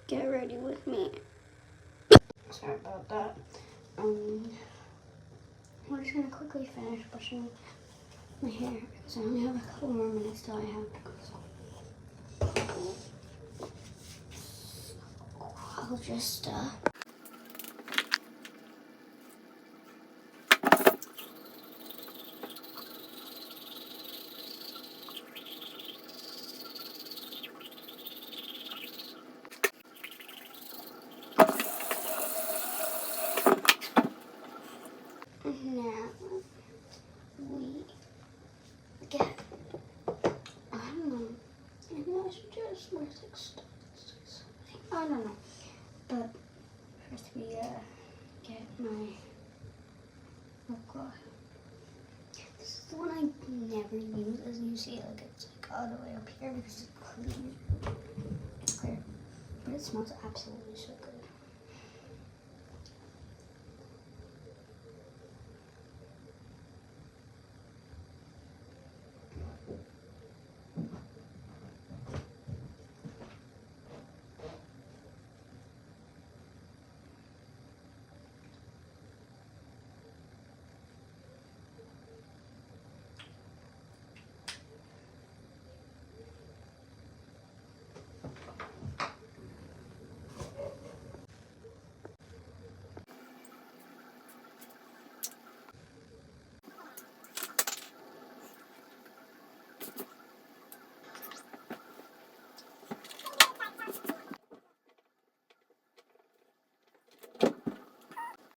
get ready with me. Sorry about that. We're just gonna quickly finish brushing my hair because I only have a couple more minutes till I have to go. I'll just now we get, I don't know, maybe I should just wear 6 studs. I don't know, but first we get my lip gloss. This is the one I never use, as you see, like it's like all the way up here because it's clean. It's clear, but it smells absolutely so good.